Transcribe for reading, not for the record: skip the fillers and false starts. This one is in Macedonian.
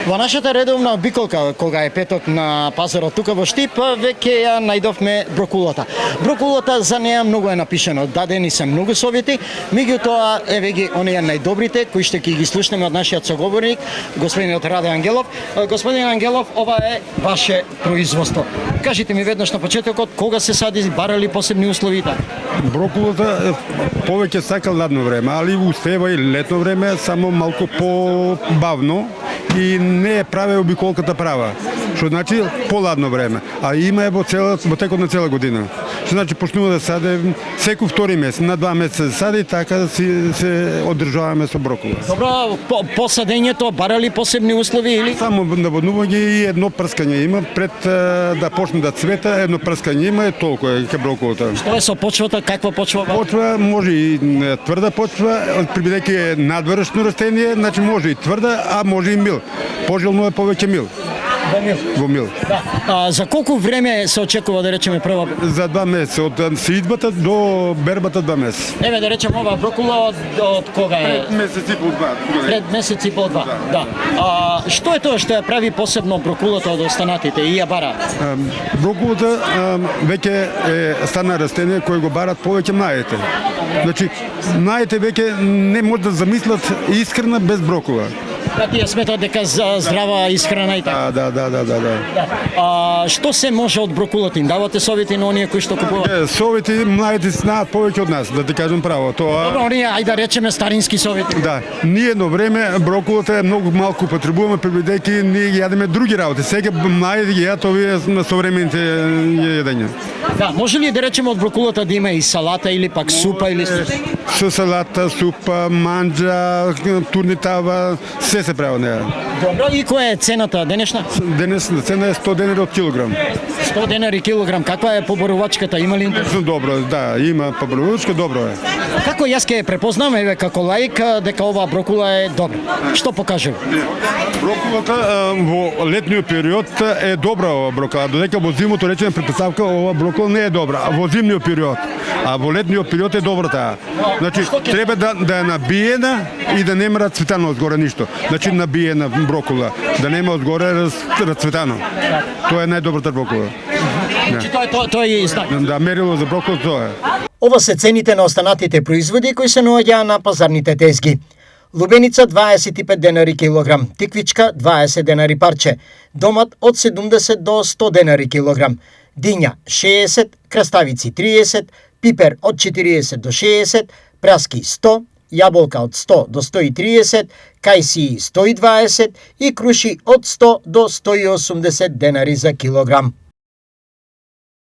Во нашата редовна обиколка, кога е петок на пазарот тука во Штип, веќе ја најдовме брокулата. Брокулата за неа многу е напишано, дадени се многу совети, меѓутоа еве ги оние најдобрите кои ще ги слушнеме од нашиот соговорник, господинот Раде Ангелов. Господин Ангелов, ова е ваше производство. Кажите ми веднаш на почетокот кога се сади, барали посебни услови така? Брокулата повеќе сака ладно време, али успева и летно време, само малку побавно и не е праве обиколката права. Што значи поладно време, а има е во текот на цела година. Што значи почнува да саде секој втори месец, на 2 месеца сади, така се одржаваме со брокула. Добро, по садењето барали посебни услови или? Само наводнување и едно прскање има пред да почне да цвета, едно прскање има и толку е ке брокулата. Што е со почвата, каква почва? Почва може и тврда почва, бидејќи е надворешно растение, значи може и тврда, а може и мил. Пожелно е повеќе мил. Во мил. Да. За колку време се очекува да речеме прва? За 2 месеца, од сеидбата до бербата 2 месеца. Еве да речеме ова брокула од кога е? Пред месец и пол два. Пред месец и пол два. Да. Што е тоа што ја прави посебно брокулата од останатите и ја бара? Брокулата веќе е стана растение кој го барат повеќе младите. Значи, младите веќе не може да замислат исхрана без брокула. Да, тие сметат дека за здрава исхрана и така. Да. Што се може од брокулата? Им давате совети на оние кои што купуваат? Совети младите знаат повеќе од нас, да ти кажам право. Тоа Добро, оние ајде да речеме старински совети. Да, ние едно време брокулата е многу малку потребуваме, бидејќи ние ги јадеме други работи. Сега младите ги јадат овие на современите јадења. Да, може ли да речеме од брокулата да има и салата или пак супа или со салата, супа, манџа, турнитава, се прави од неа. Добро, и која е цената денешна? Денес цена е 100 денари од килограм. 100 денари килограм. Каква е поборувачката? Има ли интерес? Добро, да, има поборувачка, добро е. Како јас ќе препознам еве како лаик дека оваа брокула е добра? Што покажува? Брокулата во летниот период е добра ова брокула, додека во зимото речеме претпоставка ова брокула не е добра, а во зимниот период. А во летниот период е добра таа. Значи треба да е набиена и да нема цветано одгоре ништо. Значи набиена брокула, да нема одгоре расцветано. Тоа е најдобрата брокула. Значи тоа е знак. Да, мерило за брокула тоа е. Ова се цените на останатите производи кои се наоѓаат на пазарните тезги. Лубеница 25 денари килограм, тиквичка 20 денари парче, домат од 70 до 100 денари килограм, диња 60, краставици 30, пипер од 40 до 60, праски 100, јаболка од 100 до 130, кајсии 120 и круши од 100 до 180 денари за килограм.